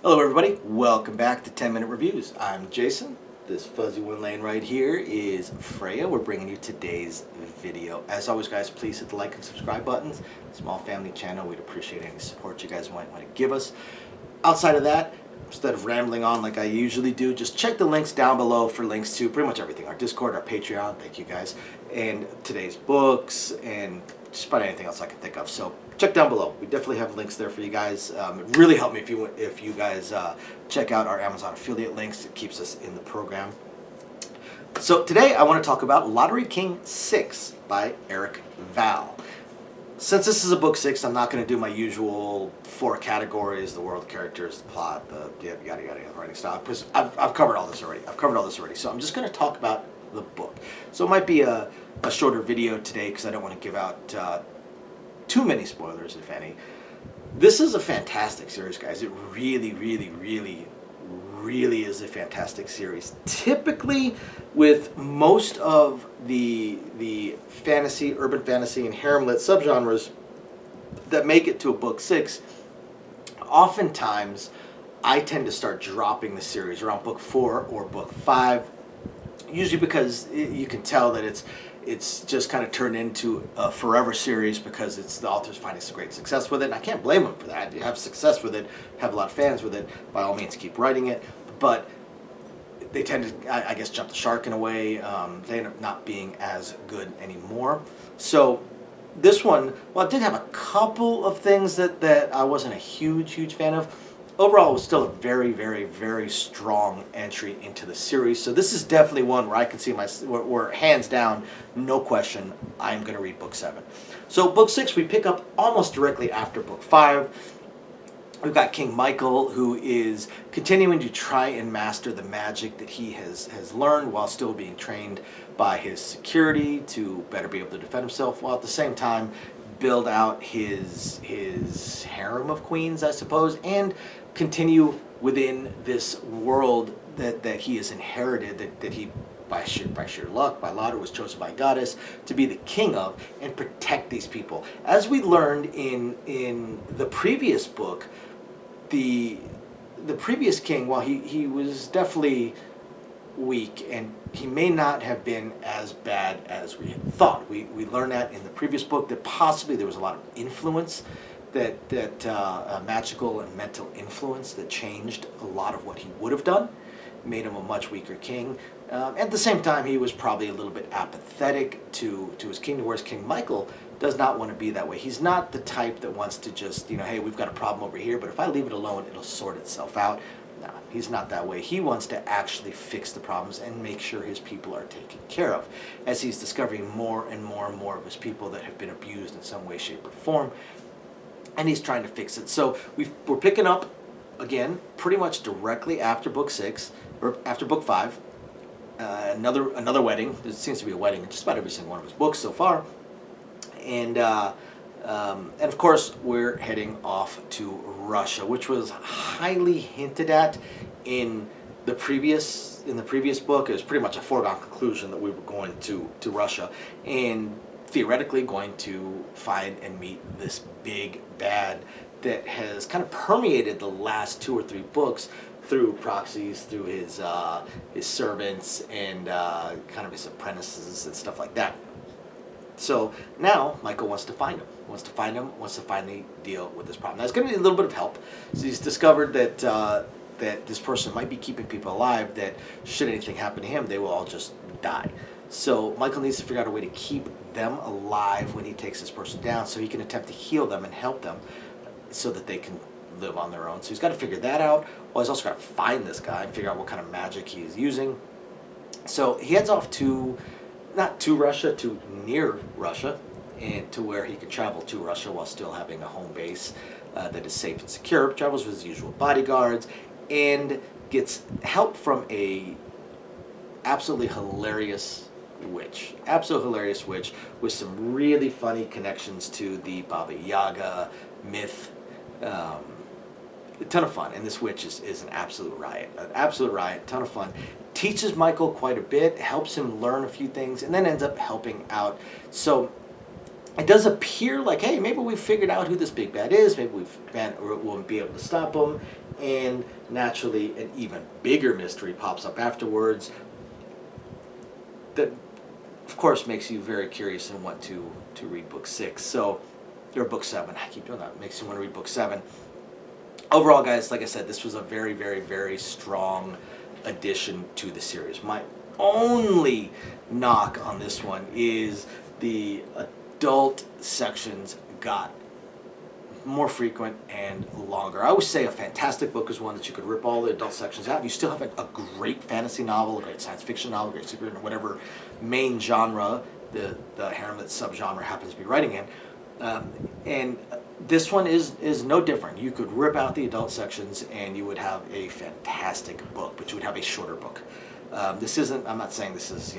Hello everybody, welcome back to 10 Minute Reviews. I'm Jason. This fuzzy one laying right here is Freya. We're bringing you today's video. As always guys, please hit the like and subscribe buttons. Small family channel, we'd appreciate any support you guys might want to give us. Outside of that, instead of rambling on like I usually do, just check the links down below for links to pretty much everything. Our Discord, our Patreon, thank you guys, and today's books, and just about anything else I can think of. So check down below. We definitely have links there for you guys. It really helped me if you guys check out our Amazon affiliate links. It keeps us in the program. So today I want to talk about Lottery King 6 by Eric Vall. Since this is a book 6, I'm not going to do my usual 4 categories: the world, characters, the plot, the yada yada yada, writing style, because I've covered all this already. So I'm just going to talk about the book. So it might be a shorter video today because I don't want to give out too many spoilers, if any. This is a fantastic series, guys. It really is a fantastic series. Typically, with most of the fantasy, urban fantasy, and harem-lit subgenres that make it to a book 6, oftentimes I tend to start dropping the series around book 4 or book 5, usually because you can tell that it's just kind of turned into a forever series because the author's finding some great success with it. And I can't blame them for that. You have success with it, have a lot of fans with it, by all means keep writing it. But they tend to, I guess, jump the shark in a way. They end up not being as good anymore. So this one, well, it did have a couple of things that I wasn't a huge fan of. Overall, it was still a very strong entry into the series. So this is definitely one where I can see where hands down, no question, I'm going to read book 7. So book 6 we pick up almost directly after book 5. We've got King Michael, who is continuing to try and master the magic that he has learned while still being trained by his security to better be able to defend himself, while at the same time build out his harem of queens, I suppose, and continue within this world that he has inherited, that he by sheer luck, by lottery, was chosen by goddess to be the king of, and protect these people. As we learned in the previous book, the previous king, while he was definitely weak, and he may not have been as bad as we had thought. We learned that in the previous book, that possibly there was a lot of influence, that magical and mental influence that changed a lot of what he would have done, made him a much weaker king. At the same time, he was probably a little bit apathetic to his kingdom, whereas King Michael does not want to be that way. He's not the type that wants to just, hey, we've got a problem over here, but if I leave it alone, it'll sort itself out. No, he's not that way. He wants to actually fix the problems and make sure his people are taken care of, as he's discovering more and more of his people that have been abused in some way, shape, or form, and he's trying to fix it. So we're picking up, again, pretty much directly after book 6, or after book 5, another wedding. There seems to be a wedding in just about every single one of his books so far. And of course, we're heading off to Russia, which was highly hinted at in the previous book. It was pretty much a foregone conclusion that we were going to Russia, and theoretically going to find and meet this big bad that has kind of permeated the last 2 or 3 books through proxies, through his servants, and kind of his apprentices and stuff like that. So now Michael wants to find him. Wants to finally deal with this problem. Now it's going to need a little bit of help. So he's discovered that that this person might be keeping people alive, that should anything happen to him, they will all just die. So Michael needs to figure out a way to keep them alive when he takes this person down, so he can attempt to heal them and help them so that they can live on their own. So he's got to figure that out. Well, he's also got to find this guy and figure out what kind of magic he is using. So he heads off to, not to Russia, to near Russia, and to where he can travel to Russia while still having a home base that is safe and secure. Travels with his usual bodyguards, and gets help from a absolutely hilarious witch. Absolutely hilarious witch with some really funny connections to the Baba Yaga myth. A ton of fun, and this witch is an absolute riot. Ton of fun. Teaches Michael quite a bit, helps him learn a few things, and then ends up helping out. So it does appear like, hey, maybe we've figured out who this big bad is, maybe we'll be able to stop him, And naturally, an even bigger mystery pops up afterwards that, of course, makes you very curious and want to read book 6. So, or book 7. I keep doing that. Makes you want to read book 7. Overall, guys, like I said, this was a very, very, very strong addition to the series. My only knock on this one is the adult sections got more frequent and longer. I would say a fantastic book is one that you could rip all the adult sections out and you still have a great fantasy novel, a great science fiction novel, a great superhero, whatever main genre the Hamlet subgenre happens to be writing in. And this one is no different. You could rip out the adult sections and you would have a fantastic book, but you would have a shorter book. This isn't, I'm not saying this is,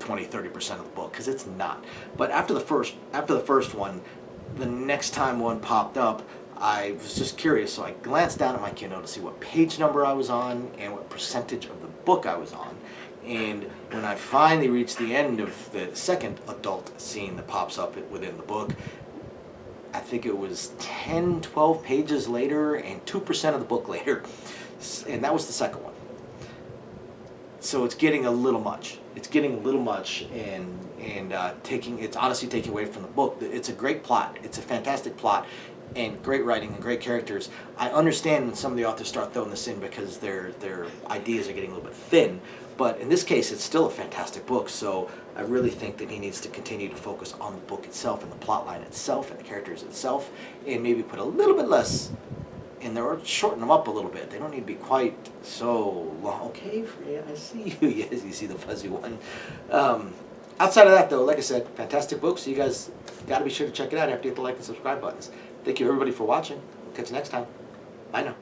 20-30% of the book, because it's not. But after the first one, the next time one popped up, I was just curious, so I glanced down at my Kindle to see what page number I was on and what percentage of the book I was on. And when I finally reached the end of the second adult scene that pops up within the book, I think it was 10, 12 pages later and 2% of the book later. And that was the second one. So it's getting a little much. It's getting a little much, and it's honestly taking away from the book. It's a great plot. It's a fantastic plot, and great writing and great characters. I understand when some of the authors start throwing this in because their ideas are getting a little bit thin, but in this case, it's still a fantastic book. So I really think that he needs to continue to focus on the book itself and the plot line itself and the characters itself, and maybe put a little bit less in there, or shorten them up a little bit. They don't need to be quite so long. Okay, yeah, I see you. Yes, you see the fuzzy one. Outside of that, though, like I said, fantastic book. So you guys got to be sure to check it out after you hit the like and subscribe buttons. Thank you, everybody, for watching. We'll catch you next time. Bye now.